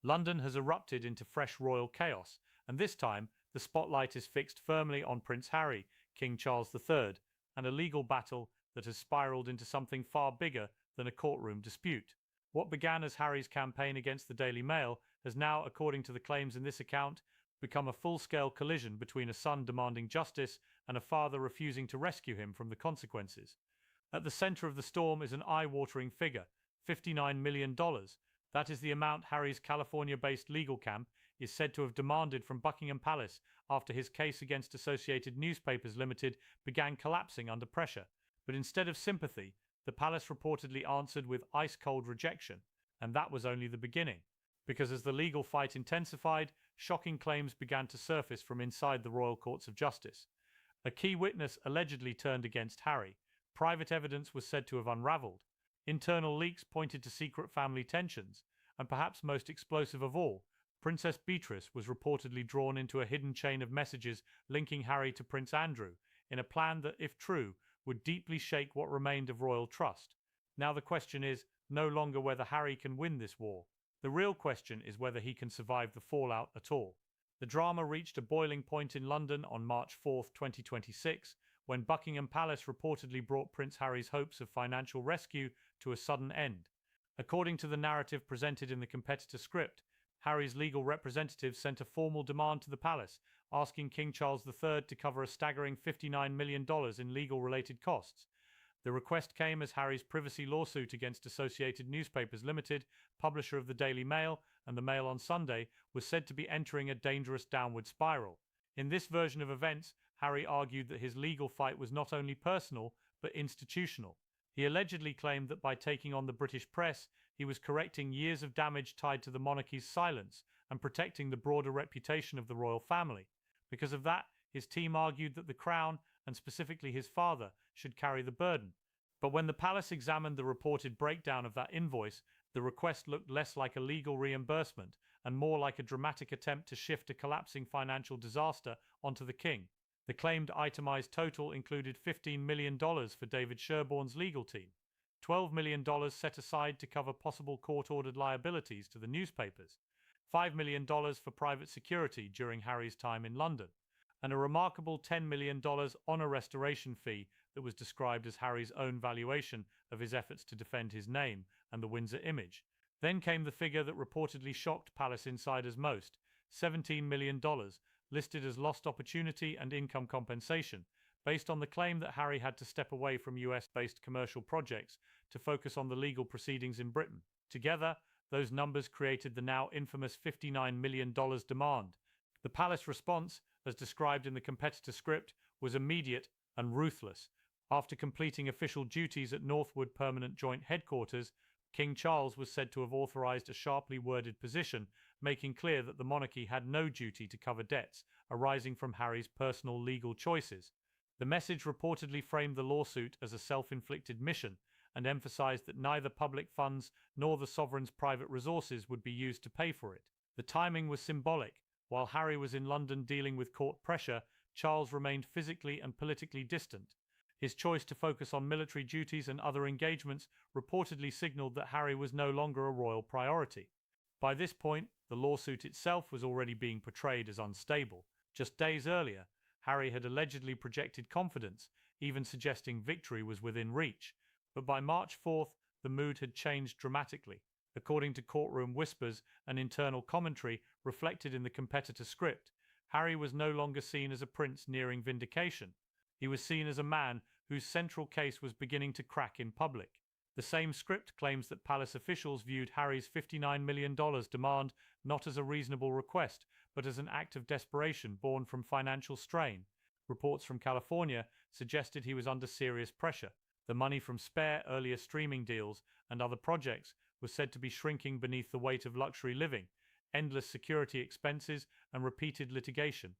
London has erupted into fresh royal chaos, and this time the spotlight is fixed firmly on Prince Harry, King Charles III, and a legal battle that has spiraled into something far bigger than a courtroom dispute. What began as Harry's campaign against the Daily Mail has now, according to the claims in this account, become a full-scale collision between a son demanding justice and a father refusing to rescue him from the consequences. At the center of the storm is an eye-watering figure, $59 million. That is the amount Harry's California-based legal camp is said to have demanded from Buckingham Palace after his case against Associated Newspapers Limited began collapsing under pressure. But instead of sympathy, the palace reportedly answered with ice-cold rejection, and that was only the beginning. Because as the legal fight intensified, shocking claims began to surface from inside the royal courts of justice. A key witness allegedly turned against Harry. Private evidence was said to have unraveled. Internal leaks pointed to secret family tensions, and perhaps most explosive of all, Princess Beatrice was reportedly drawn into a hidden chain of messages linking Harry to Prince Andrew, in a plan that, if true, would deeply shake what remained of royal trust. Now the question is no longer whether Harry can win this war. The real question is whether he can survive the fallout at all. The drama reached a boiling point in London on March 4, 2026, when Buckingham Palace reportedly brought Prince Harry's hopes of financial rescue to a sudden end. According to the narrative presented in the competitor script, Harry's legal representatives sent a formal demand to the palace, asking King Charles III to cover a staggering $59 million in legal-related costs. The request came as Harry's privacy lawsuit against Associated Newspapers Limited, publisher of the Daily Mail and the Mail on Sunday, was said to be entering a dangerous downward spiral. In this version of events, Harry argued that his legal fight was not only personal, but institutional. He allegedly claimed that by taking on the British press, he was correcting years of damage tied to the monarchy's silence and protecting the broader reputation of the royal family. Because of that, his team argued that the crown, and specifically his father, should carry the burden. But when the palace examined the reported breakdown of that invoice, the request looked less like a legal reimbursement and more like a dramatic attempt to shift a collapsing financial disaster onto the king. The claimed itemized total included $15 million for David Sherborne's legal team, $12 million set aside to cover possible court-ordered liabilities to the newspapers, $5 million for private security during Harry's time in London, and a remarkable $10 million honor restoration fee that was described as Harry's own valuation of his efforts to defend his name and the Windsor image. Then came the figure that reportedly shocked palace insiders most, $17 million, listed as lost opportunity and income compensation, based on the claim that Harry had to step away from US-based commercial projects to focus on the legal proceedings in Britain. Together, those numbers created the now infamous $59 million demand. The palace response, as described in the competitor script, was immediate and ruthless. After completing official duties at Northwood Permanent Joint Headquarters, King Charles was said to have authorized a sharply worded position, making clear that the monarchy had no duty to cover debts arising from Harry's personal legal choices. The message reportedly framed the lawsuit as a self-inflicted mission and emphasized that neither public funds nor the sovereign's private resources would be used to pay for it. The timing was symbolic. While Harry was in London dealing with court pressure, Charles remained physically and politically distant. His choice to focus on military duties and other engagements reportedly signaled that Harry was no longer a royal priority. By this point, the lawsuit itself was already being portrayed as unstable. Just days earlier, Harry had allegedly projected confidence, even suggesting victory was within reach. But by March 4th, the mood had changed dramatically. According to courtroom whispers and internal commentary reflected in the competitor script, Harry was no longer seen as a prince nearing vindication. He was seen as a man whose central case was beginning to crack in public. The same script claims that palace officials viewed Harry's $59 million demand not as a reasonable request, but as an act of desperation born from financial strain. Reports from California suggested he was under serious pressure. The money from spare earlier streaming deals and other projects was said to be shrinking beneath the weight of luxury living, endless security expenses, and repeated litigation.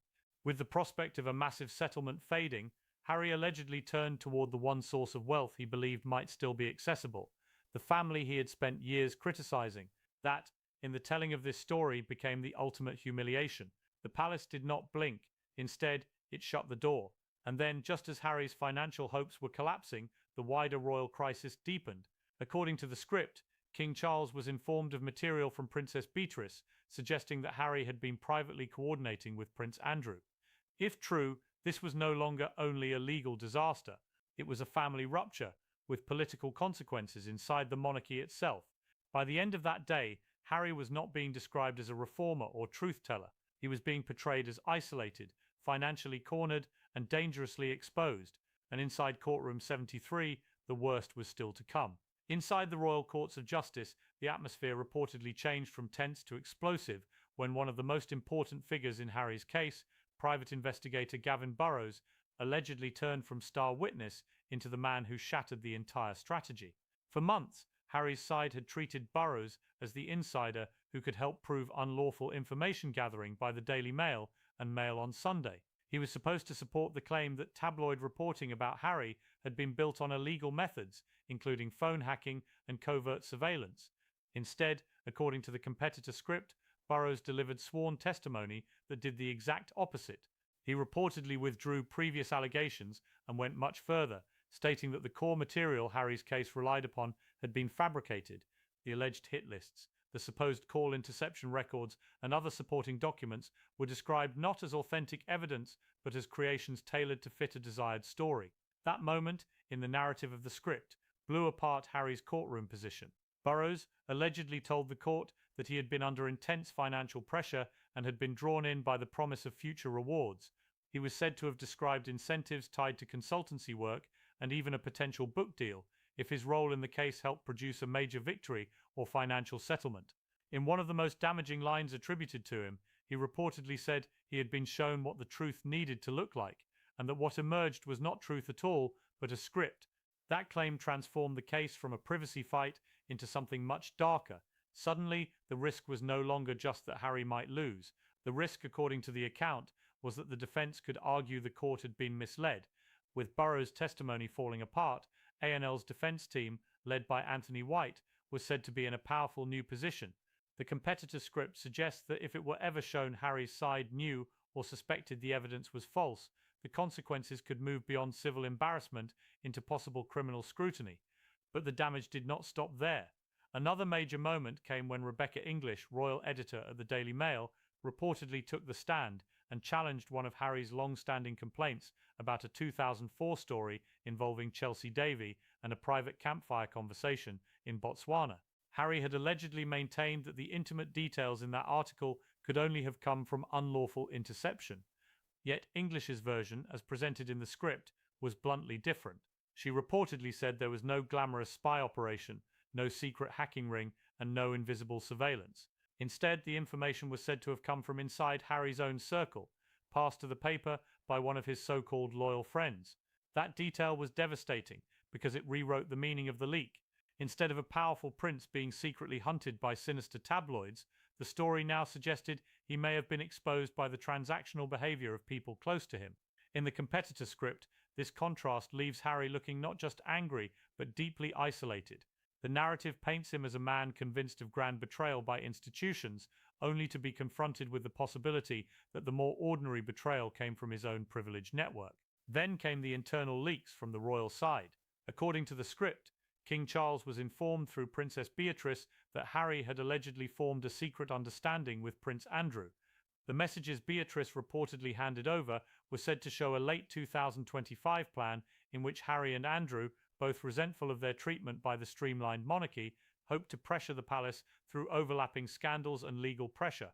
With the prospect of a massive settlement fading, Harry allegedly turned toward the one source of wealth he believed might still be accessible, the family he had spent years criticizing. That, in the telling of this story, became the ultimate humiliation. The palace did not blink. Instead, it shut the door. And then, just as Harry's financial hopes were collapsing, the wider royal crisis deepened. According to the script, King Charles was informed of material from Princess Beatrice suggesting that Harry had been privately coordinating with Prince Andrew. If true, this was no longer only a legal disaster, it was a family rupture with political consequences inside the monarchy itself. By the end of that day, Harry was not being described as a reformer or truth-teller. He was being portrayed as isolated, financially cornered, and dangerously exposed. And inside courtroom 73, the worst was still to come. Inside the royal courts of justice, the atmosphere reportedly changed from tense to explosive when one of the most important figures in Harry's case, private investigator Gavin Burrows, allegedly turned from star witness into the man who shattered the entire strategy. For months, Harry's side had treated Burrows as the insider who could help prove unlawful information gathering by the Daily Mail and Mail on Sunday. He was supposed to support the claim that tabloid reporting about Harry had been built on illegal methods, including phone hacking and covert surveillance. Instead, according to the competitor script, Burrows delivered sworn testimony that did the exact opposite. He reportedly withdrew previous allegations and went much further, stating that the core material Harry's case relied upon had been fabricated. The alleged hit lists, the supposed call interception records, and other supporting documents were described not as authentic evidence, but as creations tailored to fit a desired story. That moment, in the narrative of the script, blew apart Harry's courtroom position. Burrows allegedly told the court that he had been under intense financial pressure and had been drawn in by the promise of future rewards. He was said to have described incentives tied to consultancy work and even a potential book deal if his role in the case helped produce a major victory or financial settlement. In one of the most damaging lines attributed to him, he reportedly said he had been shown what the truth needed to look like, and that what emerged was not truth at all, but a script. That claim transformed the case from a privacy fight into something much darker. Suddenly, the risk was no longer just that Harry might lose. The risk, according to the account, was that the defense could argue the court had been misled. With Burrows' testimony falling apart, A&L's defense team, led by Anthony White, was said to be in a powerful new position. The competitor script suggests that if it were ever shown Harry's side knew or suspected the evidence was false, the consequences could move beyond civil embarrassment into possible criminal scrutiny. But the damage did not stop there. Another major moment came when Rebecca English, royal editor at the Daily Mail, reportedly took the stand and challenged one of Harry's long-standing complaints about a 2004 story involving Chelsea Davy and a private campfire conversation in Botswana. Harry had allegedly maintained that the intimate details in that article could only have come from unlawful interception. Yet English's version, as presented in the script, was bluntly different. She reportedly said there was no glamorous spy operation, no secret hacking ring, and no invisible surveillance. Instead, the information was said to have come from inside Harry's own circle, passed to the paper by one of his so-called loyal friends. That detail was devastating because it rewrote the meaning of the leak. Instead of a powerful prince being secretly hunted by sinister tabloids, the story now suggested he may have been exposed by the transactional behavior of people close to him. In the competitor script, this contrast leaves Harry looking not just angry, but deeply isolated. The narrative paints him as a man convinced of grand betrayal by institutions, only to be confronted with the possibility that the more ordinary betrayal came from his own privileged network. Then came the internal leaks from the royal side. According to the script, King Charles was informed through Princess Beatrice that Harry had allegedly formed a secret understanding with Prince Andrew. The messages Beatrice reportedly handed over were said to show a late 2025 plan in which Harry and Andrew, both resentful of their treatment by the streamlined monarchy, hoped to pressure the palace through overlapping scandals and legal pressure.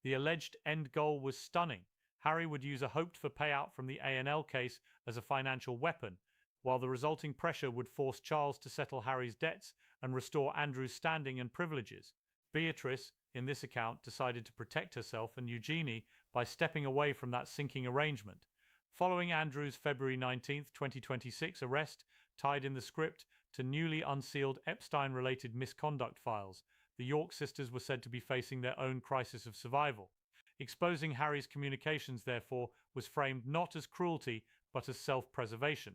The alleged end goal was stunning. Harry would use a hoped-for payout from the A&L case as a financial weapon, while the resulting pressure would force Charles to settle Harry's debts and restore Andrew's standing and privileges. Beatrice, in this account, decided to protect herself and Eugenie by stepping away from that sinking arrangement. Following Andrew's February 19, 2026 arrest, tied in the script to newly unsealed Epstein-related misconduct files, the York sisters were said to be facing their own crisis of survival. Exposing Harry's communications, therefore, was framed not as cruelty, but as self-preservation.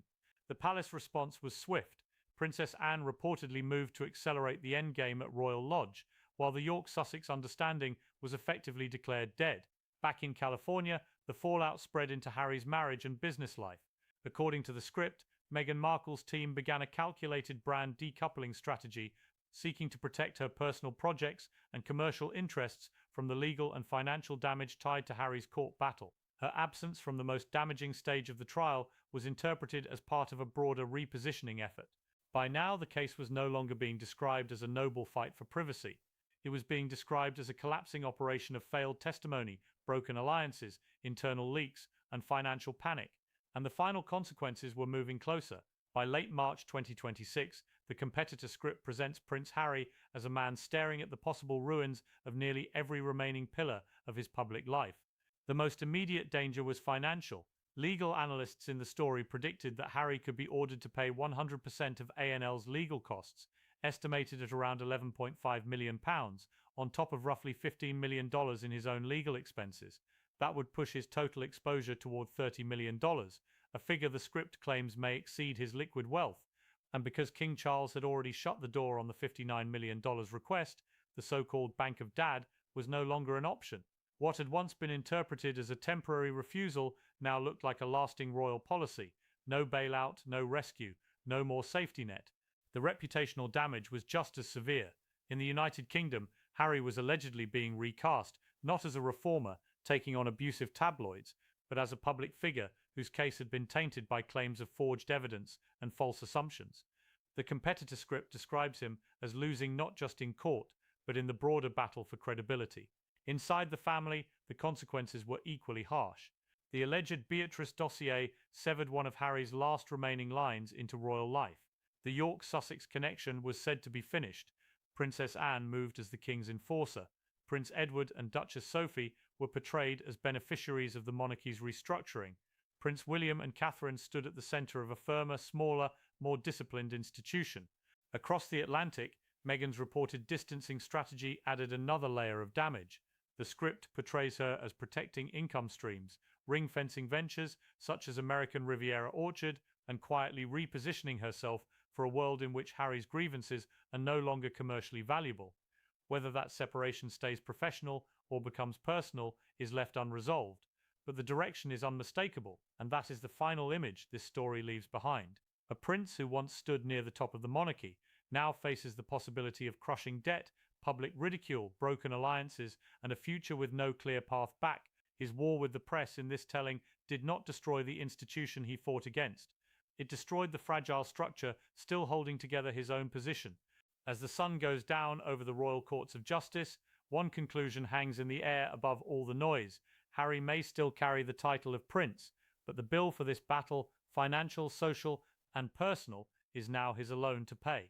The palace response was swift. Princess Anne reportedly moved to accelerate the endgame at Royal Lodge, while the York-Sussex understanding was effectively declared dead. Back in California, the fallout spread into Harry's marriage and business life. According to the script, Meghan Markle's team began a calculated brand decoupling strategy seeking to protect her personal projects and commercial interests from the legal and financial damage tied to Harry's court battle. Her absence from the most damaging stage of the trial was interpreted as part of a broader repositioning effort. By now, the case was no longer being described as a noble fight for privacy. It was being described as a collapsing operation of failed testimony, broken alliances, internal leaks, and financial panic. And the final consequences were moving closer. By late March 2026, the competitor script presents Prince Harry as a man staring at the possible ruins of nearly every remaining pillar of his public life. The most immediate danger was financial. Legal analysts in the story predicted that Harry could be ordered to pay 100% of ANL's legal costs, estimated at around £11.5 million, on top of roughly $15 million in his own legal expenses. That would push his total exposure toward $30 million, a figure the script claims may exceed his liquid wealth. And because King Charles had already shut the door on the $59 million request, the so-called Bank of Dad was no longer an option. What had once been interpreted as a temporary refusal now looked like a lasting royal policy. No bailout, no rescue, no more safety net. The reputational damage was just as severe. In the United Kingdom, Harry was allegedly being recast, not as a reformer taking on abusive tabloids, but as a public figure whose case had been tainted by claims of forged evidence and false assumptions. The competitor script describes him as losing not just in court, but in the broader battle for credibility. Inside the family, the consequences were equally harsh. The alleged Beatrice dossier severed one of Harry's last remaining lines into royal life. The York-Sussex connection was said to be finished. Princess Anne moved as the king's enforcer. Prince Edward and Duchess Sophie were portrayed as beneficiaries of the monarchy's restructuring. Prince William and Catherine stood at the center of a firmer, smaller, more disciplined institution. Across the Atlantic, Meghan's reported distancing strategy added another layer of damage. The script portrays her as protecting income streams, ring-fencing ventures such as American Riviera Orchard, and quietly repositioning herself for a world in which Harry's grievances are no longer commercially valuable. Whether that separation stays professional or becomes personal is left unresolved, but the direction is unmistakable, and that is the final image this story leaves behind. A prince who once stood near the top of the monarchy now faces the possibility of crushing debt, public ridicule, broken alliances, and a future with no clear path back. His war with the press in this telling did not destroy the institution he fought against. It destroyed the fragile structure still holding together his own position. As the sun goes down over the royal courts of justice, one conclusion hangs in the air above all the noise. Harry may still carry the title of prince, but the bill for this battle, financial, social, and personal, is now his alone to pay.